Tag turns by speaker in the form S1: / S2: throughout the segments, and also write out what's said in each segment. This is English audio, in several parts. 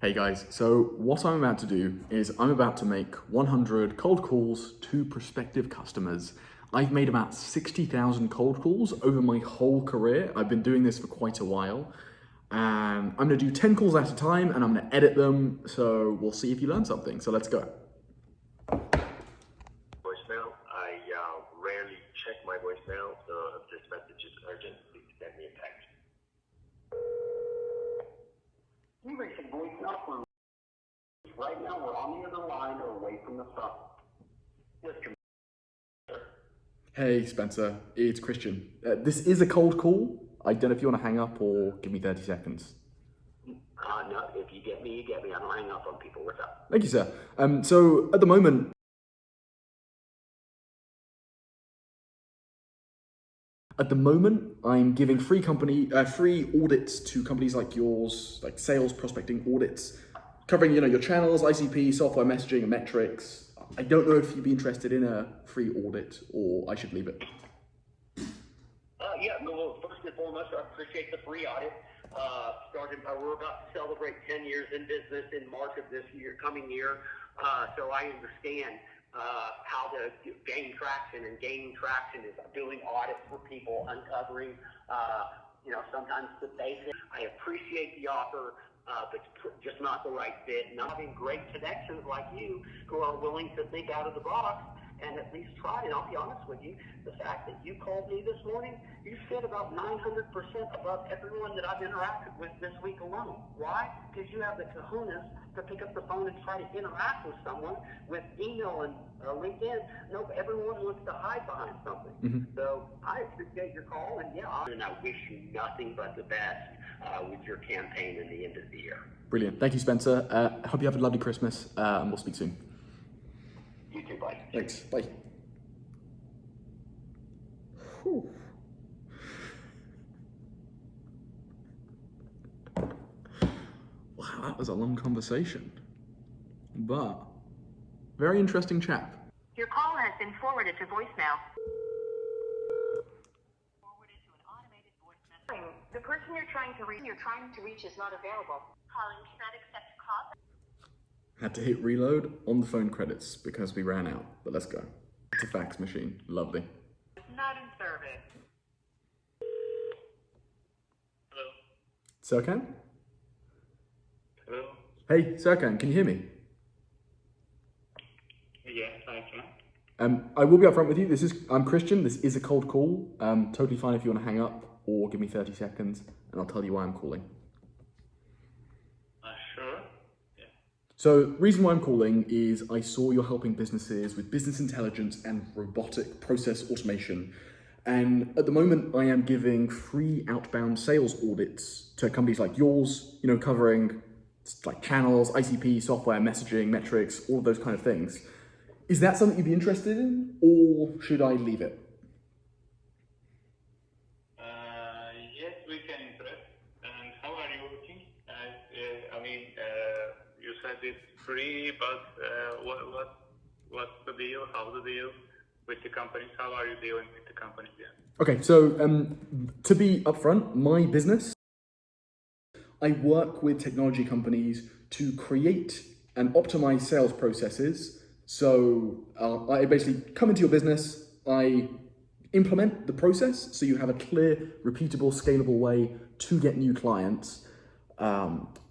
S1: Hey guys, so what I'm about to do is I'm about to make 100 cold calls to prospective customers. I've made about 60,000 cold calls over my whole career. I've been doing this for quite a while. And I'm gonna do 10 calls at a time and I'm gonna edit them, so we'll see if you learn something. So let's go.
S2: Voicemail. I rarely check my voicemail, so if this message is urgent, please send me a text. You reached a voicemail from right now. We're on the other line or away from the phone.
S1: Hey Spencer, it's Christian. This is a cold call. I don't know if you want to hang up or give me 30 seconds.
S2: No, if you get me, you get me. I don't hang up on people. What's up?
S1: Thank you, sir. So at the moment, I'm giving free audits to companies like yours, like sales prospecting audits, covering your channels, ICP, software messaging, and metrics. I don't know if you'd be interested in a free audit or I should leave it.
S2: Yeah. Well, first and foremost, I appreciate the free audit. We're about to celebrate 10 years in business in March of this year, coming year. So I understand how to gain traction, and gaining traction is doing audits for people, uncovering, sometimes the basics. I appreciate the offer, but it's just not the right fit. Not having great connections like you who are willing to think out of the box and at least try. And I'll be honest with you, the fact that you called me this morning, you fit about 900% above everyone that I've interacted with this week alone. Why? Because you have the kahunas to pick up the phone and try to interact with someone with email and LinkedIn. No, everyone wants to hide behind something.
S1: Mm-hmm.
S2: So I appreciate your call, and I wish you nothing but the best with your campaign in the end of the year.
S1: Brilliant. Thank you, Spencer. I hope you have a lovely Christmas, and we'll speak soon.
S2: You too, bye.
S1: Thanks. Bye. Whew. Wow, that was a long conversation, but very interesting chap.
S3: Your call has been forwarded to voicemail. Forwarded to an automated voice message. The person you're trying to reach is not available. Calling cannot accept call.
S1: Had to hit reload on the phone credits because we ran out, but let's go. It's a fax machine. Lovely.
S3: Not in service.
S2: Hello.
S1: Serkan?
S2: Hello.
S1: Hey, Serkan, can you hear me?
S2: Yes, I can.
S1: I will be upfront with you. I'm Christian. This is a cold call. Totally fine if you want to hang up or give me 30 seconds and I'll tell you why I'm calling.
S2: Sure. Yeah.
S1: So the reason why I'm calling is I saw you're helping businesses with business intelligence and robotic process automation. And at the moment, I am giving free outbound sales audits to companies like yours, covering like channels, ICP, software, messaging, metrics, all of those kind of things. Is that something you'd be interested in, or should I leave it?
S4: Yes, we can interest. And how are you working? You said it's free, but what's the deal? How's the deal with the companies? How are you dealing with the companies? Yeah.
S1: Okay, so to be upfront, my business, I work with technology companies to create and optimize sales processes. So I basically come into your business, I implement the process so you have a clear, repeatable, scalable way to get new clients.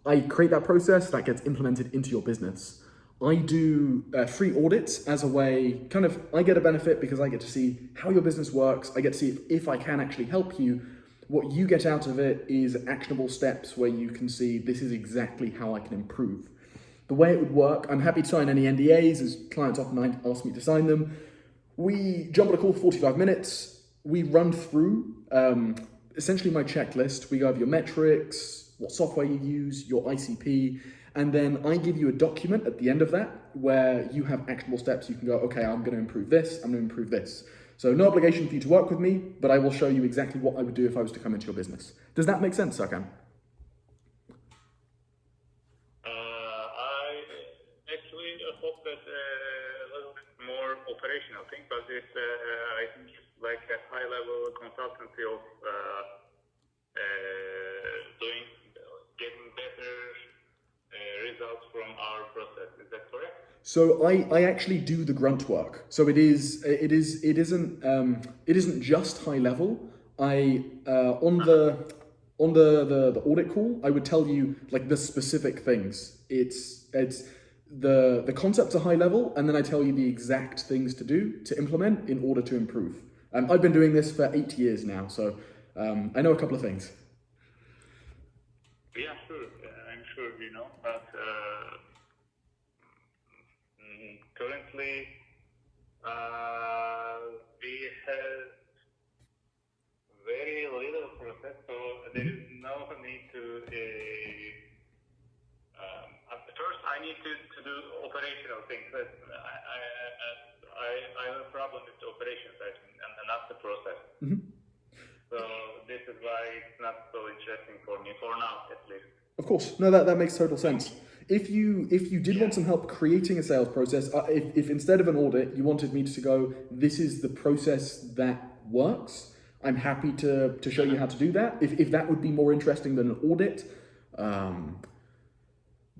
S1: I create that process that gets implemented into your business. I do free audits as a way, I get a benefit because I get to see how your business works. I get to see if I can actually help you. What you get out of it is actionable steps where you can see this is exactly how I can improve. The way it would work, I'm happy to sign any NDAs as clients often ask me to sign them. We jump on a call for 45 minutes. We run through essentially my checklist. We go over your metrics, what software you use, your ICP, and then I give you a document at the end of that where you have actionable steps. You can go, okay, I'm going to improve this, I'm going to improve this. So no obligation for you to work with me, but I will show you exactly what I would do if I was to come into your business. Does that make sense, Serkan?
S4: I actually hope that a little bit more operational thing, but it's I think it's like a high-level consultancy of getting better from our process. Is that correct?
S1: So I actually do the grunt work. So it isn't just high level. I on the audit call, I would tell you like the specific things. It's the concepts are high level, and then I tell you the exact things to do to implement in order to improve. I've been doing this for 8 years now, so I know a couple of things.
S4: Yeah, sure. I'm sure you know, but currently we have very little process, so there is no need to. First, I need to do operational things. But I have a problem with the operations side and not the process.
S1: Mm-hmm.
S4: So this is why it's not so interesting for me for now, at least.
S1: Of course, no, that makes total sense. If you did want some help creating a sales process, if instead of an audit you wanted me to go, this is the process that works, I'm happy to show you how to do that. If that would be more interesting than an audit,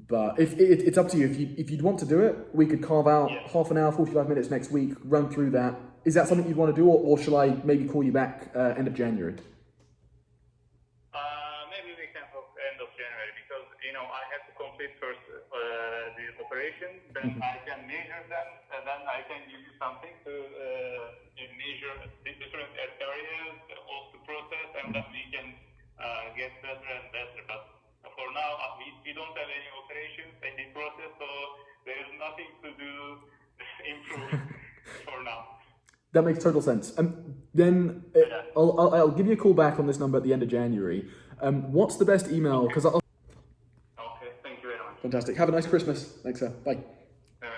S1: but if it's up to you. If you'd want to do it, we could carve out half an hour, 45 minutes next week, run through that. Is that something you'd want to do, or shall I maybe call you back end of January?
S4: Maybe we can talk end of January because I have to complete first the operation, then I can measure them, and then I can give you something to measure the different areas of the process, and then we can get better and better. But for now, we don't have any operations, any process, so there is nothing to do improve for now.
S1: That makes total sense. Then I'll give you a call back on this number at the end of January. What's the best email? Because I'll.
S4: Okay, thank you very much.
S1: Fantastic. Have a nice Christmas. Thanks, sir. Bye.
S4: Have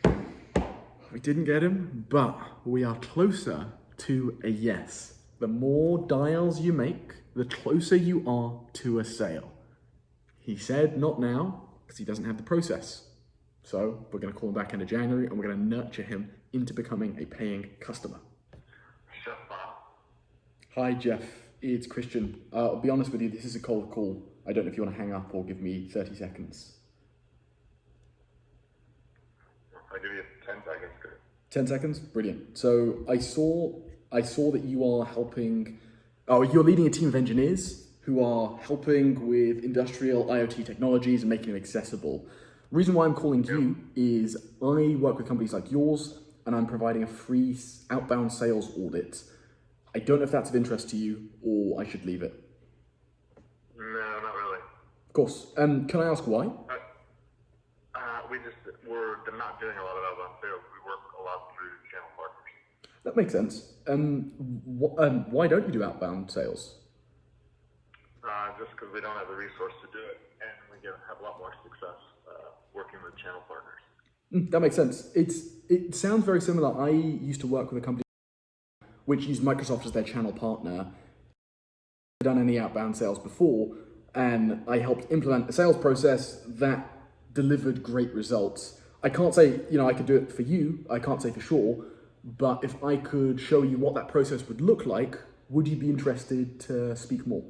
S4: a nice. Bye.
S1: We didn't get him, but we are closer to a yes. The more dials you make, the closer you are to a sale. He said not now, because he doesn't have the process. So we're going to call him back into January, and we're going to nurture him into becoming a paying customer. Hi, Jeff. It's Christian. I'll be honest with you, this is a cold call. I don't know if you want to hang up or give me 30 seconds.
S5: I'll give you 10 seconds.
S1: 10 seconds? Brilliant. So I saw that you are helping, you're leading a team of engineers who are helping with industrial IoT technologies and making them accessible. The reason why I'm calling you is I work with companies like yours, and I'm providing a free outbound sales audit. I don't know if that's of interest to you, or I should leave it.
S5: No, not really.
S1: Of course. Can I ask why?
S5: We're not doing a lot of outbound sales. We work a lot through channel partners.
S1: That makes sense. Why don't you do outbound sales?
S5: Just because we don't have the resource to do it, and we have a lot more success working with channel partners.
S1: That makes sense. It sounds very similar. I used to work with a company which used Microsoft as their channel partner. I've done any outbound sales before, and I helped implement a sales process that delivered great results. I can't say, I could do it for you. I can't say for sure, but if I could show you what that process would look like, would you be interested to speak more?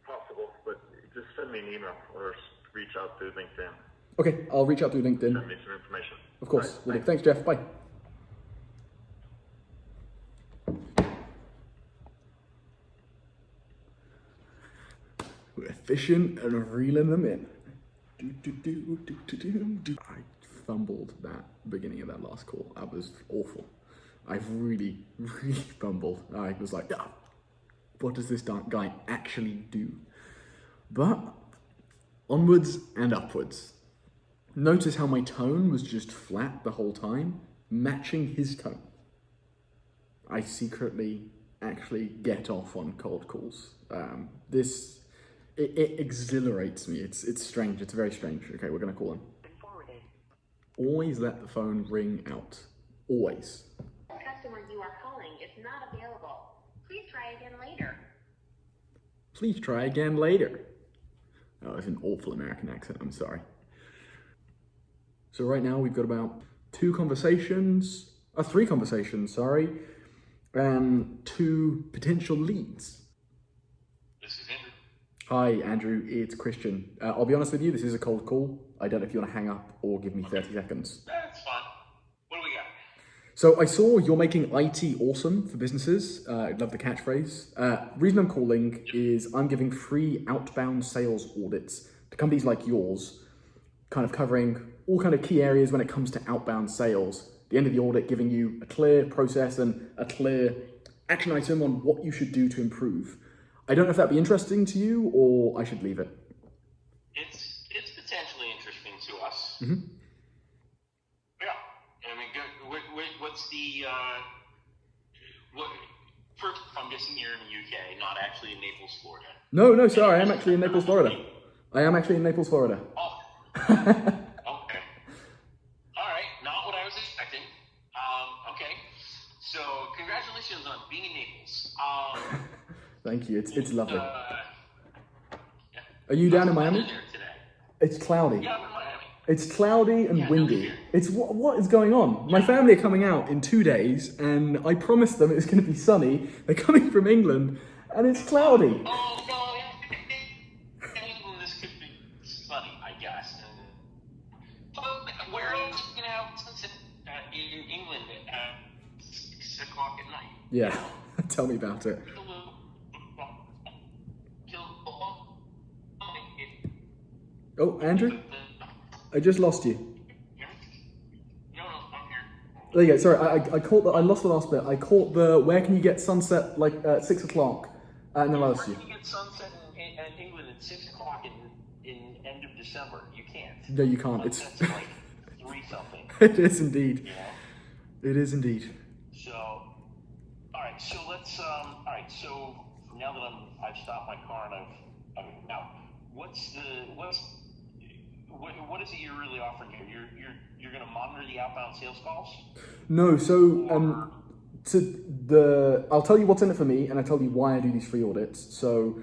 S5: Possible, but just send me an email or reach out through LinkedIn.
S1: Okay, I'll reach out through LinkedIn.
S5: Send me some information.
S1: Of course.
S5: Right,
S1: thanks, Jeff. Bye. We're efficient and reeling them in. I fumbled that beginning of that last call. That was awful. I've really fumbled. I was like, what does this guy actually do? But onwards and upwards. Notice how my tone was just flat the whole time, matching his tone. I secretly actually get off on cold calls. It exhilarates me. It's strange. It's very strange. Okay, we're gonna call him. Always let the phone ring out. Always.
S3: The customer you are calling is not available. Please try again later.
S1: Please try again later. Oh, it's an awful American accent. I'm sorry. So right now we've got about three conversations, and 2 potential leads.
S5: This is Andrew.
S1: Hi, Andrew, it's Christian. I'll be honest with you, this is a cold call. I don't know if you want to hang up or give me 30 seconds.
S6: That's fine. What do we got?
S1: So I saw you're making IT awesome for businesses. I love the catchphrase. Reason I'm calling is I'm giving free outbound sales audits to companies like yours, kind of covering all kind of key areas when it comes to outbound sales. At the end of the audit, giving you a clear process and a clear action item on what you should do to improve. I don't know if that'd be interesting to you or I should leave it.
S6: It's potentially interesting to us.
S1: Mm-hmm.
S6: Yeah. I mean, what's the what? First, I'm guessing you're in the UK, not actually in Naples, Florida.
S1: No, sorry, I am actually in Naples, Florida.
S6: Oh. Okay. All right. Not what I was expecting. Okay. So, congratulations on being in Naples.
S1: Thank you. It's lovely.
S6: Yeah.
S1: Are you down in Miami?
S6: There today.
S1: It's cloudy.
S6: Yeah, I'm in Miami.
S1: It's cloudy and
S6: Yeah,
S1: windy.
S6: no, here.
S1: It's what is going on? My family are coming out in 2 days, and I promised them it's going to be sunny. They're coming from England, and it's cloudy.
S6: Oh no! England, this could be sunny, I guess. Where else are you gonna have sunset in England at 6 o'clock at night?
S1: Yeah, tell me about it. Oh, Andrew, I just lost you.
S6: No, I'm here.
S1: There you go. Sorry, I caught I lost the last bit. I caught the where can you get sunset like at 6 o'clock, and then I lost you.
S6: Where can you get sunset in England at 6 o'clock in end of December? You can't.
S1: No, you can't. It's
S6: That's like 3 something.
S1: it is indeed.
S6: You know?
S1: It is indeed.
S6: So, all right. So let's. All right. So now that I've stopped my car and I'm now. What is it you're really offering here? You're going to monitor the outbound sales calls?
S1: No, so I'll tell you what's in it for me, and I'll tell you why I do these free audits. So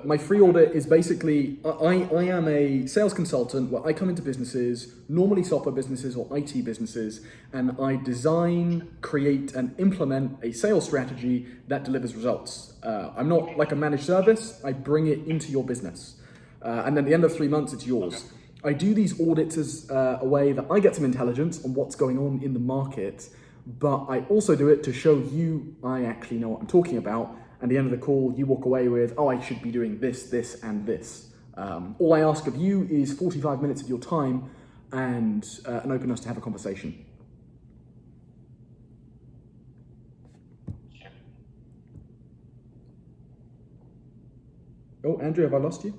S1: my free audit is basically I am a sales consultant where I come into businesses, normally software businesses or IT businesses, and I design, create, and implement a sales strategy that delivers results. I'm not like a managed service. I bring it into your business, and then at the end of 3 months, it's yours. Okay. I do these audits as a way that I get some intelligence on what's going on in the market, but I also do it to show you I actually know what I'm talking about. And at the end of the call, you walk away with, oh, I should be doing this, this, and this. All I ask of you is 45 minutes of your time and an openness to have a conversation. Oh, Andrew, have I lost you?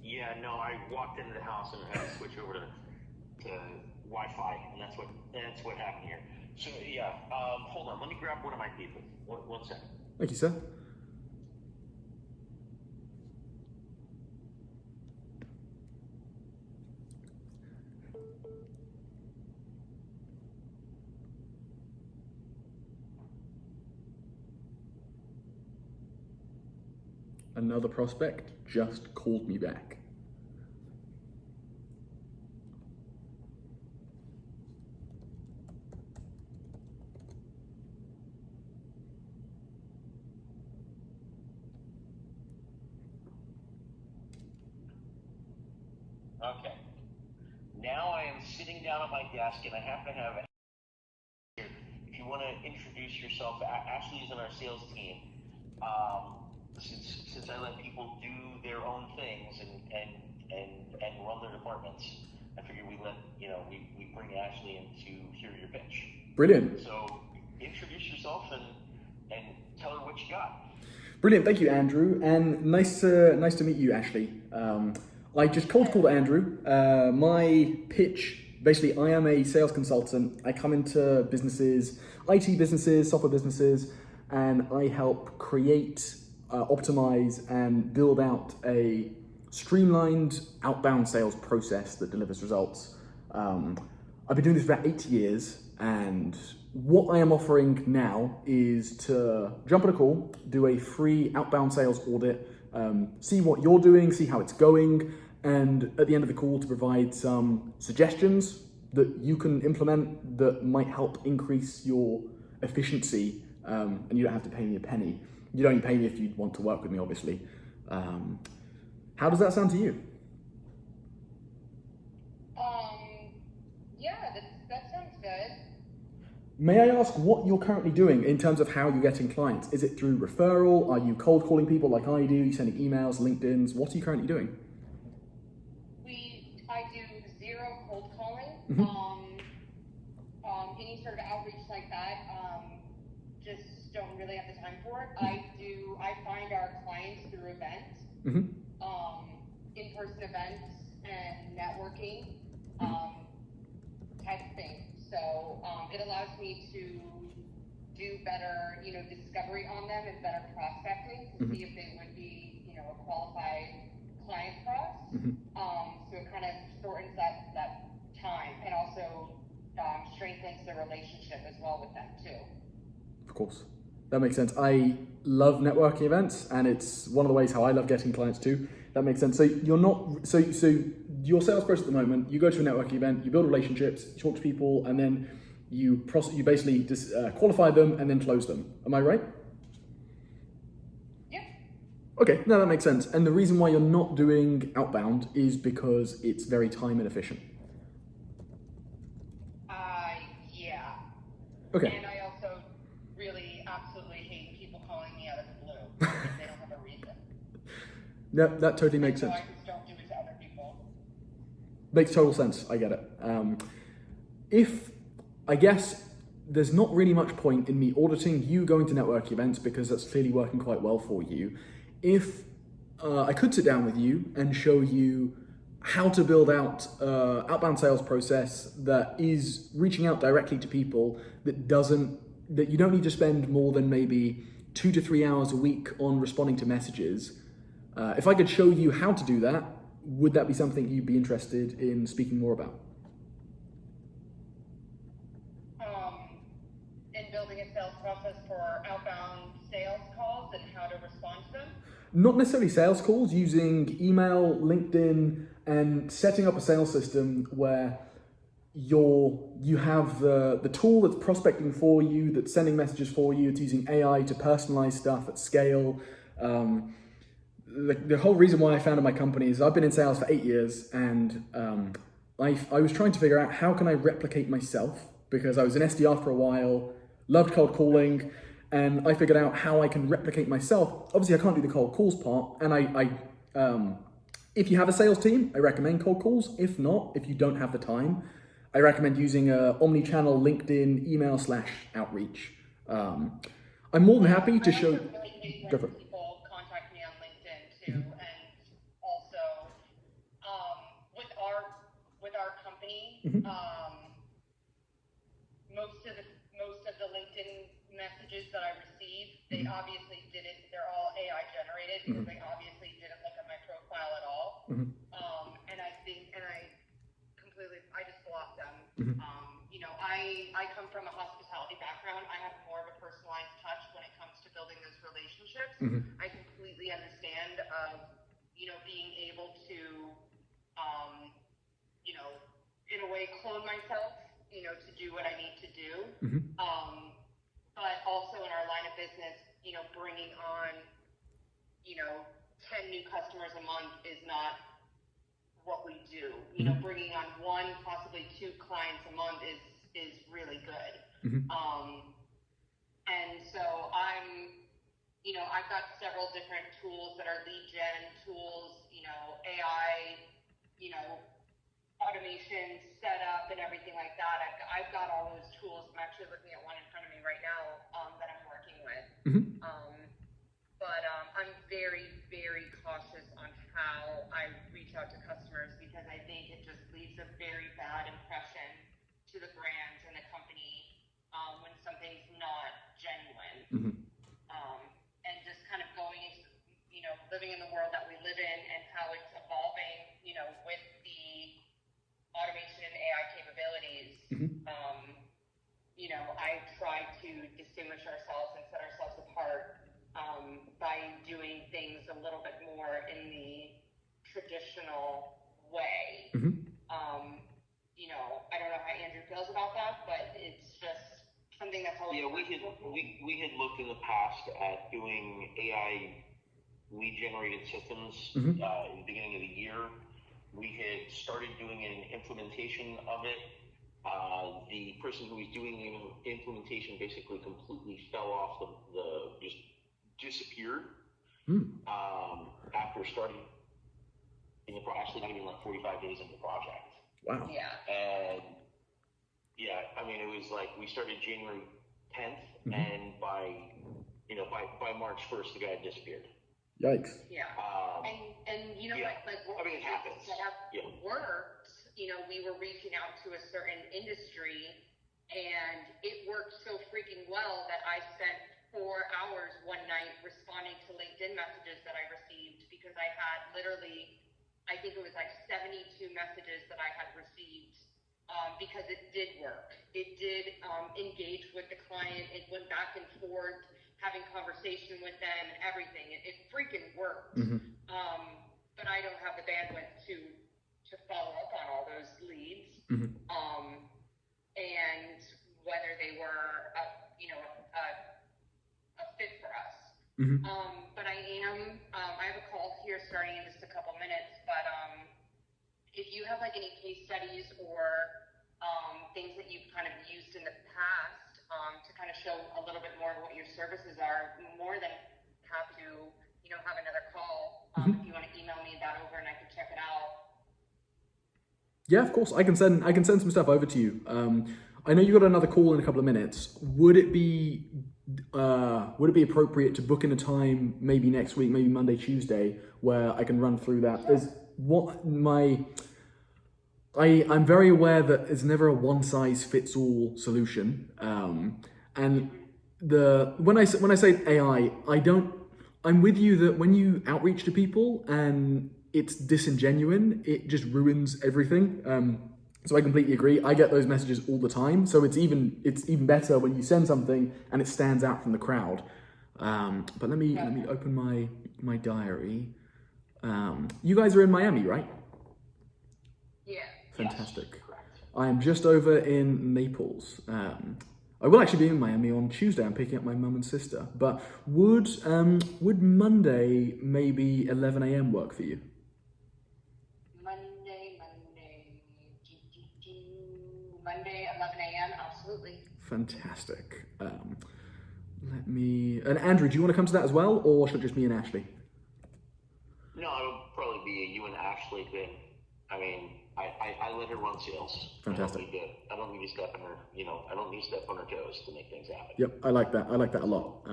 S6: Yeah, no, I walked into the house and had to switch over to Wi-Fi, and that's what happened here. So yeah, hold on, let me grab one of my people. One second.
S1: Thank you, sir. Another prospect just called me back.
S6: Okay. Now I am sitting down at my desk, and I have to have a here. If you want to introduce yourself, Ashley is in our sales team. Since I let people do their own things and run their departments, I figured we bring Ashley in to hear your pitch.
S1: Brilliant.
S6: So introduce yourself and tell her what you got.
S1: Brilliant. Thank you, Andrew, and nice to meet you, Ashley. I just cold called Andrew. My pitch, basically, I am a sales consultant. I come into businesses, IT businesses, software businesses, and I help create, optimize, and build out a streamlined outbound sales process that delivers results. I've been doing this for about 8 years, and what I am offering now is to jump on a call, do a free outbound sales audit, see what you're doing, see how it's going, and at the end of the call to provide some suggestions that you can implement that might help increase your efficiency, and you don't have to pay me a penny. You'd only pay me if you want to work with me, obviously. How does that sound to you?
S7: Yeah, that sounds good.
S1: May I ask what you're currently doing in terms of how you're getting clients? Is it through referral? Are you cold calling people like I do? Are you sending emails, LinkedIn's? What are you currently doing?
S7: I do zero cold calling. Any sort of outreach like that, just don't really have the time for it. I find our clients through events, in-person events and networking, type of thing. So it allows me to do better, discovery on them and better prospecting to see if they would be, a qualified client for us. So it kind of shortens that time and also strengthens the relationship as well with them too.
S1: Of course. That makes sense. I love networking events, and it's one of the ways how I love getting clients too. That makes sense. So you're not, so your sales process at the moment, you go to a networking event, you build relationships, you talk to people, and then you basically just qualify them and then close them. Am I right?
S7: Yep.
S1: Okay, no, that makes sense. And the reason why you're not doing outbound is because it's very time inefficient.
S7: Yeah.
S1: Okay.
S7: And I also really absolutely hate people calling me out of the blue if they don't have a reason.
S1: No, that totally makes sense.
S7: So I just don't do it to other people.
S1: Makes total sense. I get it. I guess there's not really much point in me auditing you going to networking events because that's clearly working quite well for you. If I could sit down with you and show you how to build out outbound sales process that is reaching out directly to people that you don't need to spend more than maybe 2 to 3 hours a week on responding to messages. If I could show you how to do that, would that be something you'd be interested in speaking more about?
S7: In building a sales process for outbound sales calls and how to respond to them?
S1: Not necessarily sales calls, using email, LinkedIn, and setting up a sales system where you have the tool that's prospecting for you, that's sending messages for you, it's using AI to personalize stuff at scale. The whole reason why I founded my company is I've been in sales for 8 years, and I was trying to figure out how can I replicate myself, because I was an SDR for a while, loved cold calling, and I figured out how I can replicate myself. Obviously, I can't do the cold calls part, and if you have a sales team, I recommend cold calls. If not, if you don't have the time, I recommend using a omni-channel LinkedIn email /outreach. I'm more than happy to show. Go for it.
S7: People contact me on LinkedIn too, and also with our company, most of the LinkedIn messages that I receive, they obviously didn't. They're all AI generated because they obviously didn't look at my profile at all. And I just blocked them. I come from a hospitality background. I have more of a personalized touch when it comes to building those relationships. I completely understand being able to, in a way, clone myself, to do what I need to do. But also in our line of business, bringing on, 10 new customers a month is not what we do. Bringing on 1, possibly 2 clients a month is really good. And so I've got several different tools that are lead gen tools, AI, automation setup and everything like that. I've got all those tools. I'm actually looking at one in front of me right now that I'm working with. But I'm very, very cautious on how I reach out to customers because I think it just leaves a very bad impression to the brand and the company when something's not genuine. And just kind of going into, living in the world that we live in and how it's evolving, with the automation and AI capabilities. I try to distinguish ourselves and set ourselves apart by doing things a little bit more in the traditional way. I don't know how Andrew feels about that, but it's just something that's always
S6: we had looked in the past at doing AI lead generated systems in the beginning of the year. We had started doing an implementation of it. The person who was doing the implementation basically completely fell off just disappeared after starting actually not even like 45 days into the project.
S1: Wow.
S7: Yeah.
S6: And yeah, I mean, it was like we started January 10th, and by March 1st, the guy had disappeared.
S1: Yikes.
S7: Yeah. And you know
S6: yeah.
S7: what? Like,
S6: I mean, it happens. Yeah.
S7: Worked. You know, we were reaching out to a certain industry, and it worked so freaking well that I spent 4 hours one night responding to LinkedIn messages that I received because I had literally, I think it was like 72 messages that I had received because it did work. It did engage with the client. It went back and forth, having conversation with them and everything. It freaking worked. But I don't have the bandwidth to follow up on all those leads. And whether they were a fit for us. But I have a call here starting in just a couple minutes, but if you have like any case studies or things that you've kind of used in the past to kind of show a little bit more of what your services are, I'm more than happy to have another call. If you want to email me that over and I can check it out.
S1: Yeah, of course. I can send some stuff over to you. I know you got another call in a couple of minutes. Would it be appropriate to book in a time, maybe next week, maybe Monday, Tuesday, where I can run through that? I'm very aware that it's never a one size fits all solution. And when I say AI, I'm with you that when you outreach to people and it's disingenuous, it just ruins everything. So I completely agree. I get those messages all the time. So it's even better when you send something and it stands out from the crowd. But let me open my diary. You guys are in Miami, right?
S7: Yeah.
S1: Fantastic.
S6: Yes, correct.
S1: I am just over in Naples. I will actually be in Miami on Tuesday. I'm picking up my mum and sister. But would Monday maybe 11 a.m. work for you?
S7: Monday, 11 a.m. Absolutely.
S1: Fantastic. And Andrew, do you want to come to that as well, or should it just me and Ashley?
S6: No, it'll probably be you and Ashley then. I mean, I let her run sales.
S1: Fantastic.
S6: I don't need to step on her, I don't need to step on her toes to make things happen.
S1: Yep, I like that. I like that a lot.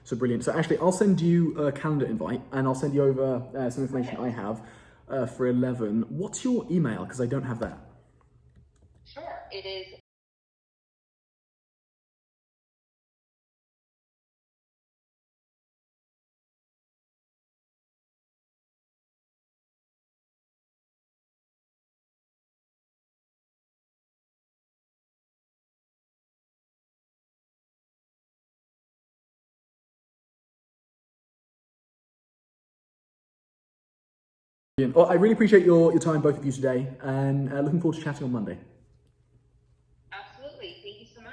S1: So brilliant. So Ashley, I'll send you a calendar invite and I'll send you over some information I have for 11. What's your email? Because I don't have that.
S7: Sure. It is
S1: Brilliant. Well, I really appreciate your time, both of you today, and looking forward to chatting on Monday.
S7: absolutely. Thank you so much.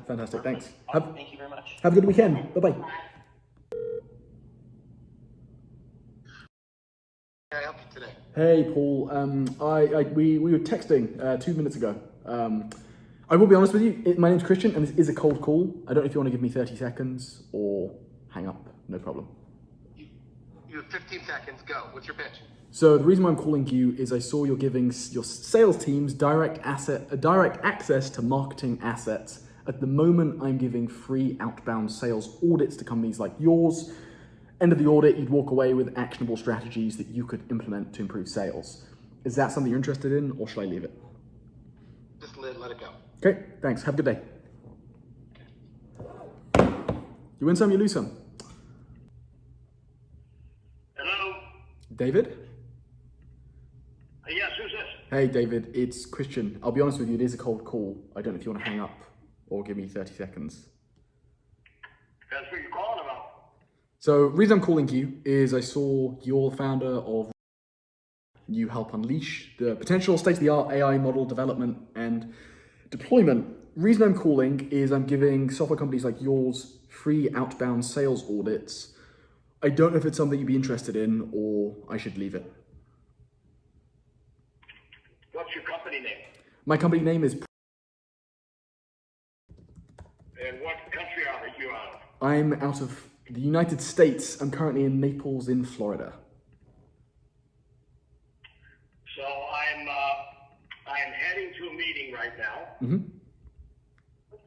S1: Fantastic. Thanks.
S6: Thank you very much.
S1: Have a good weekend. Bye-bye.
S7: Bye.
S8: Can I help you today?
S1: Hey, Paul. We were texting 2 minutes ago. I will be honest with you. My name's Christian, and this is a cold call. I don't know if you want to give me 30 seconds or hang up. No problem.
S8: You have 15 seconds. Go. What's your pitch?
S1: So the reason why I'm calling you is I saw you're giving your sales teams direct access to marketing assets. At the moment, I'm giving free outbound sales audits to companies like yours. End of the audit, you'd walk away with actionable strategies that you could implement to improve sales. Is that something you're interested in, or should I leave it?
S8: Just let it go.
S1: Okay, thanks. Have a good day. You win some, you lose some.
S2: Hello?
S1: David?
S2: Yes, who's this?
S1: Hey, David, it's Christian. I'll be honest with you, it is a cold call. I don't know if you want to hang up or give me 30 seconds.
S2: That's what you're calling about.
S1: So the reason I'm calling you is I saw you're the founder of you help unleash the potential state-of-the-art AI model development and deployment. The reason I'm calling is I'm giving software companies like yours free outbound sales audits. I don't know if it's something you'd be interested in or I should leave it.
S2: What's your company name?
S1: My company name is...
S2: And what country are you out of?
S1: I'm out of the United States. I'm currently in Naples in Florida.
S2: So I'm heading to a meeting right now.
S1: Mm-hmm.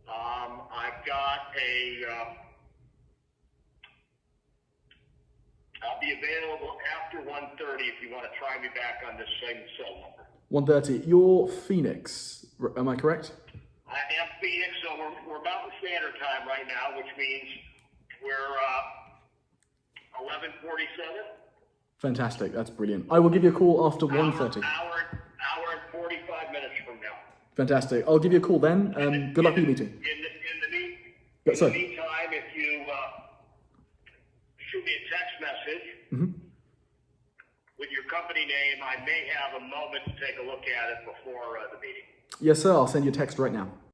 S2: I've got I'll be available after 1:30 if you want to try me back on this same cell number.
S1: 1:30. You're Phoenix, am I correct?
S2: I am Phoenix, so we're Mountain Standard Time right now, which means we're 11:47.
S1: Fantastic, that's brilliant. I will give you a call after 1:30.
S2: Hour and 45 minutes from now.
S1: Fantastic. I'll give you a call then. Good luck with your meeting.
S2: In the
S1: Sorry.
S2: meantime, if you shoot me a text message with your company name, I may have a moment to take a look at it before the meeting.
S1: Yes, sir. I'll send you a text right now.